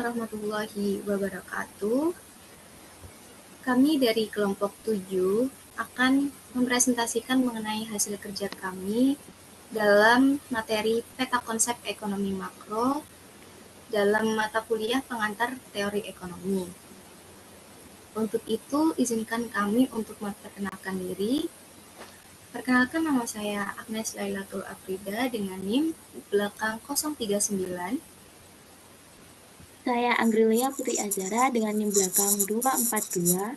warahmatullahi wabarakatuh. Kami dari kelompok 7 akan mempresentasikan mengenai hasil kerja kami dalam materi peta konsep ekonomi makro dalam mata kuliah pengantar teori ekonomi. Untuk itu, izinkan kami untuk memperkenalkan diri. Perkenalkan, nama saya Agnes Lailatul Afrida dengan NIM belakang 039. Saya Anggrilia Putri Azara dengan NIM belakang 242.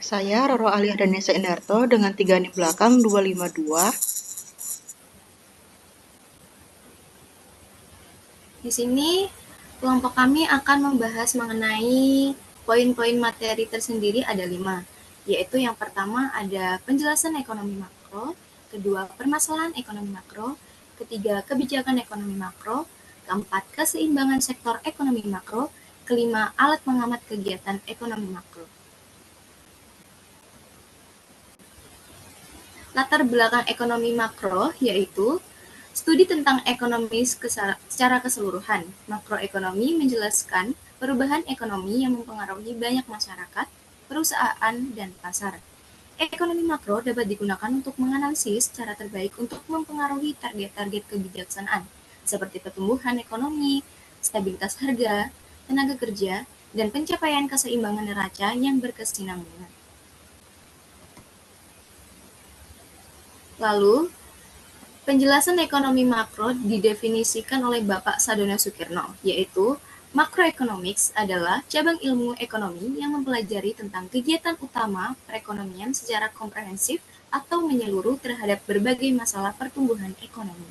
Saya Roro Alia Danesa Indarto dengan 3 NIM belakang 252. Di sini, kelompok kami akan membahas mengenai poin-poin materi tersendiri ada 5, yaitu yang pertama ada penjelasan ekonomi makro, kedua permasalahan ekonomi makro, ketiga kebijakan ekonomi makro, keempat keseimbangan sektor ekonomi makro, kelima alat pengamat kegiatan ekonomi makro. Latar belakang ekonomi makro yaitu studi tentang ekonomi secara keseluruhan. Makroekonomi menjelaskan perubahan ekonomi yang mempengaruhi banyak masyarakat, perusahaan, dan pasar. Ekonomi makro dapat digunakan untuk menganalisis cara terbaik untuk mempengaruhi target-target kebijaksanaan, seperti pertumbuhan ekonomi, stabilitas harga, tenaga kerja, dan pencapaian keseimbangan neraca yang berkesinambungan. Lalu, penjelasan ekonomi makro didefinisikan oleh Bapak Sadono Sukirno, yaitu makroeconomics adalah cabang ilmu ekonomi yang mempelajari tentang kegiatan utama perekonomian secara komprehensif atau menyeluruh terhadap berbagai masalah pertumbuhan ekonomi.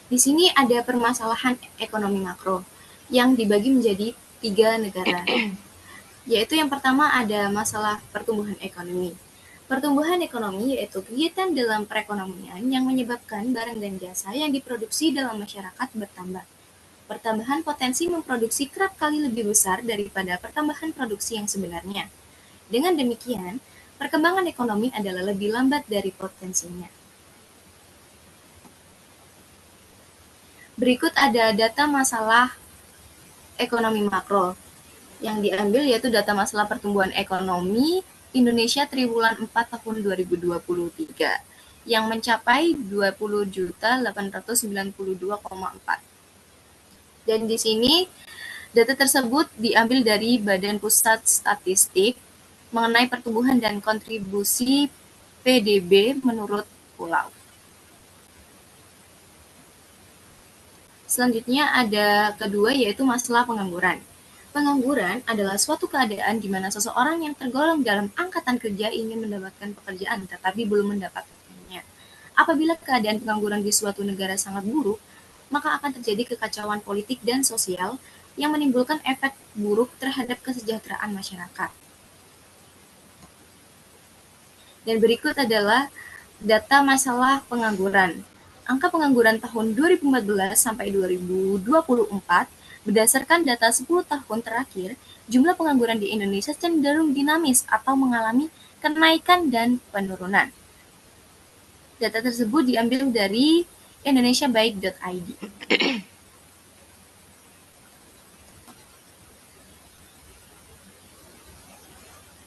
Di sini ada permasalahan ekonomi makro yang dibagi menjadi 3 negara, yaitu yang pertama ada masalah pertumbuhan ekonomi. Pertumbuhan ekonomi yaitu kegiatan dalam perekonomian yang menyebabkan barang dan jasa yang diproduksi dalam masyarakat bertambah. Pertambahan potensi memproduksi kerap kali lebih besar daripada pertambahan produksi yang sebenarnya. Dengan demikian, perkembangan ekonomi adalah lebih lambat dari potensinya. Berikut ada data masalah ekonomi makro yang diambil, yaitu data masalah pertumbuhan ekonomi Indonesia triwulan 4 tahun 2023 yang mencapai 20.892,4. Dan di sini data tersebut diambil dari Badan Pusat Statistik mengenai pertumbuhan dan kontribusi PDB menurut pulau. Selanjutnya ada kedua, yaitu masalah pengangguran. Pengangguran adalah suatu keadaan di mana seseorang yang tergolong dalam angkatan kerja ingin mendapatkan pekerjaan tetapi belum mendapatkannya. Apabila keadaan pengangguran di suatu negara sangat buruk, maka akan terjadi kekacauan politik dan sosial yang menimbulkan efek buruk terhadap kesejahteraan masyarakat. Dan berikut adalah data masalah pengangguran. Angka pengangguran tahun 2014 sampai 2024 berdasarkan data 10 tahun terakhir, jumlah pengangguran di Indonesia cenderung dinamis atau mengalami kenaikan dan penurunan. Data tersebut diambil dari indonesiabaik.id.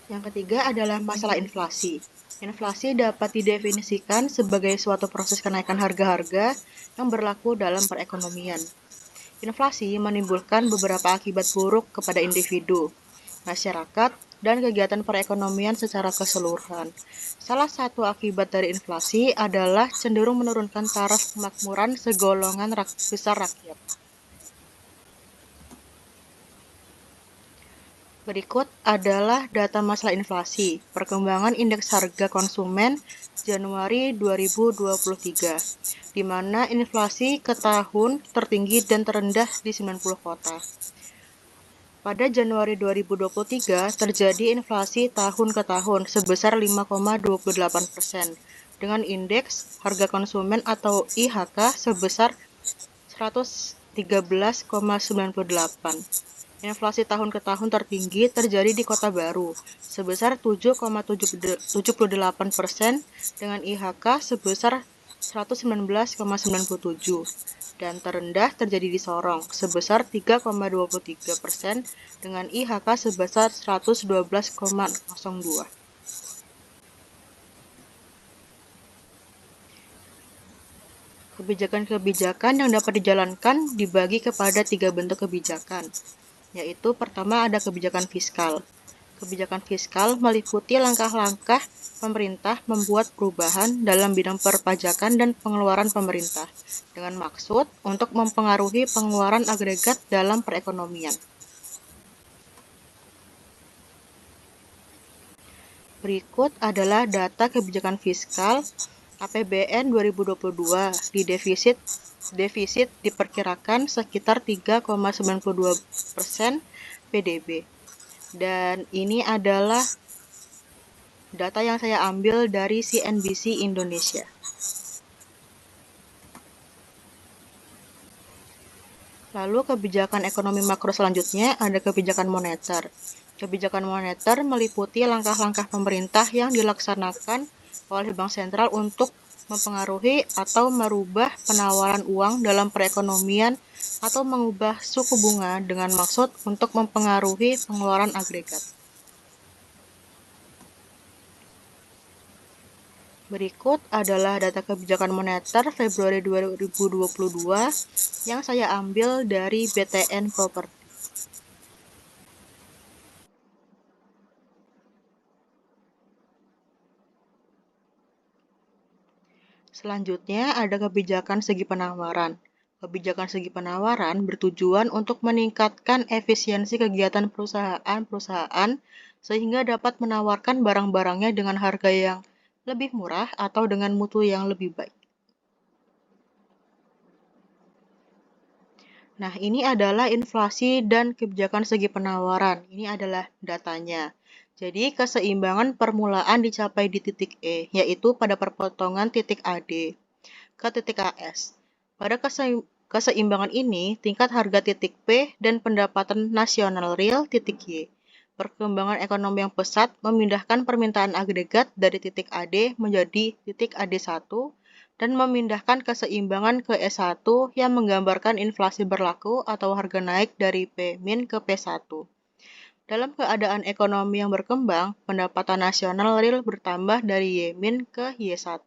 Yang ketiga adalah masalah inflasi. Inflasi dapat didefinisikan sebagai suatu proses kenaikan harga-harga yang berlaku dalam perekonomian. Inflasi menimbulkan beberapa akibat buruk kepada individu, masyarakat, dan kegiatan perekonomian secara keseluruhan. Salah satu akibat dari inflasi adalah cenderung menurunkan taraf kemakmuran segolongan besar rakyat. Berikut adalah data masalah inflasi, perkembangan indeks harga konsumen Januari 2023, di mana inflasi ke tahun tertinggi dan terendah di 90 kota. Pada Januari 2023, terjadi inflasi tahun ke tahun sebesar 5,28%, dengan indeks harga konsumen atau IHK sebesar 113,98. Inflasi tahun ke tahun tertinggi terjadi di Kota Baru, sebesar 7,78% dengan IHK sebesar 119,97 dan terendah terjadi di Sorong sebesar 3,23% dengan IHK sebesar 112,02. Kebijakan-kebijakan yang dapat dijalankan dibagi kepada 3 bentuk kebijakan, yaitu pertama ada kebijakan fiskal. Kebijakan fiskal meliputi langkah-langkah pemerintah membuat perubahan dalam bidang perpajakan dan pengeluaran pemerintah, dengan maksud untuk mempengaruhi pengeluaran agregat dalam perekonomian. Berikut adalah data kebijakan fiskal APBN 2022 di defisit diperkirakan sekitar 3,92% PDB. Dan ini adalah data yang saya ambil dari CNBC Indonesia. Lalu kebijakan ekonomi makro selanjutnya ada kebijakan moneter. Kebijakan moneter meliputi langkah-langkah pemerintah yang dilaksanakan oleh Bank Sentral untuk mempengaruhi atau merubah penawaran uang dalam perekonomian atau mengubah suku bunga dengan maksud untuk mempengaruhi pengeluaran agregat. Berikut adalah data kebijakan moneter Februari 2022 yang saya ambil dari BTN Property. Selanjutnya ada kebijakan segi penawaran. Kebijakan segi penawaran bertujuan untuk meningkatkan efisiensi kegiatan perusahaan-perusahaan sehingga dapat menawarkan barang-barangnya dengan harga yang lebih murah atau dengan mutu yang lebih baik. Nah, ini adalah inflasi dan kebijakan segi penawaran. Ini adalah datanya. Jadi, keseimbangan permulaan dicapai di titik E, yaitu pada perpotongan titik AD ke titik AS. Pada keseimbangan ini, tingkat harga titik P dan pendapatan nasional real titik Y. Perkembangan ekonomi yang pesat memindahkan permintaan agregat dari titik AD menjadi titik AD1 dan memindahkan keseimbangan ke S1 yang menggambarkan inflasi berlaku atau harga naik dari P- ke P1. Dalam keadaan ekonomi yang berkembang, pendapatan nasional real bertambah dari Y- ke Y1.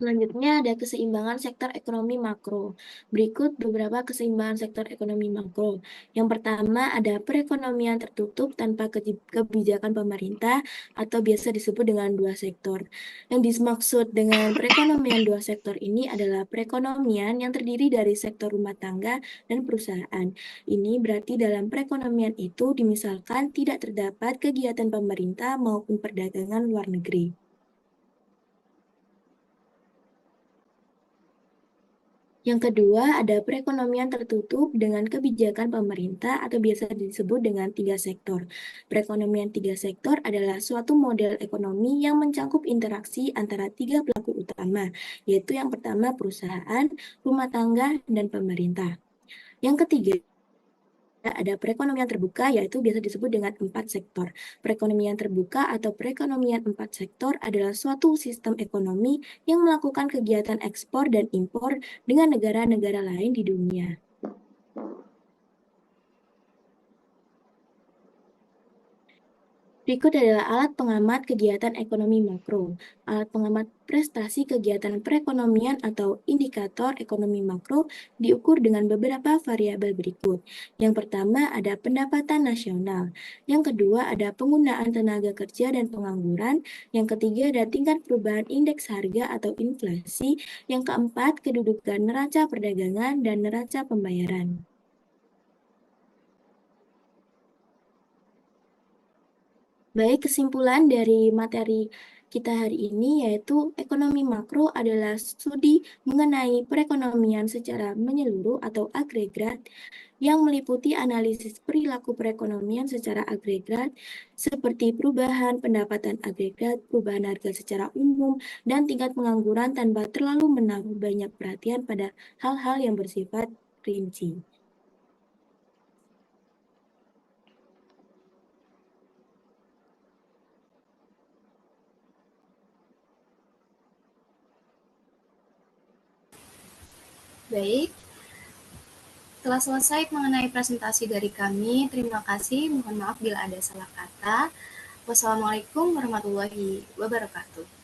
Selanjutnya ada keseimbangan sektor ekonomi makro. Berikut beberapa keseimbangan sektor ekonomi makro. Yang pertama ada perekonomian tertutup tanpa kebijakan pemerintah atau biasa disebut dengan dua sektor. Yang dimaksud dengan perekonomian dua sektor ini adalah perekonomian yang terdiri dari sektor rumah tangga dan perusahaan. Ini berarti dalam perekonomian itu dimisalkan tidak terdapat kegiatan pemerintah maupun perdagangan luar negeri. Yang kedua, ada perekonomian tertutup dengan kebijakan pemerintah atau biasa disebut dengan tiga sektor. Perekonomian tiga sektor adalah suatu model ekonomi yang mencakup interaksi antara tiga pelaku utama, yaitu yang pertama perusahaan, rumah tangga, dan pemerintah. Yang ketiga, ada perekonomian terbuka, yaitu biasa disebut dengan empat sektor. Perekonomian terbuka atau perekonomian empat sektor adalah suatu sistem ekonomi yang melakukan kegiatan ekspor dan impor dengan negara-negara lain di dunia. Berikut adalah alat pengamat kegiatan ekonomi makro. Alat pengamat prestasi kegiatan perekonomian atau indikator ekonomi makro diukur dengan beberapa variabel berikut. Yang pertama ada pendapatan nasional. Yang kedua ada penggunaan tenaga kerja dan pengangguran. Yang ketiga ada tingkat perubahan indeks harga atau inflasi. Yang keempat kedudukan neraca perdagangan dan neraca pembayaran. Baik, kesimpulan dari materi kita hari ini yaitu ekonomi makro adalah studi mengenai perekonomian secara menyeluruh atau agregat yang meliputi analisis perilaku perekonomian secara agregat seperti perubahan pendapatan agregat, perubahan harga secara umum, dan tingkat pengangguran tanpa terlalu menaruh banyak perhatian pada hal-hal yang bersifat rinci. Baik, telah selesai mengenai presentasi dari kami. Terima kasih. Mohon maaf bila ada salah kata. Wassalamualaikum warahmatullahi wabarakatuh.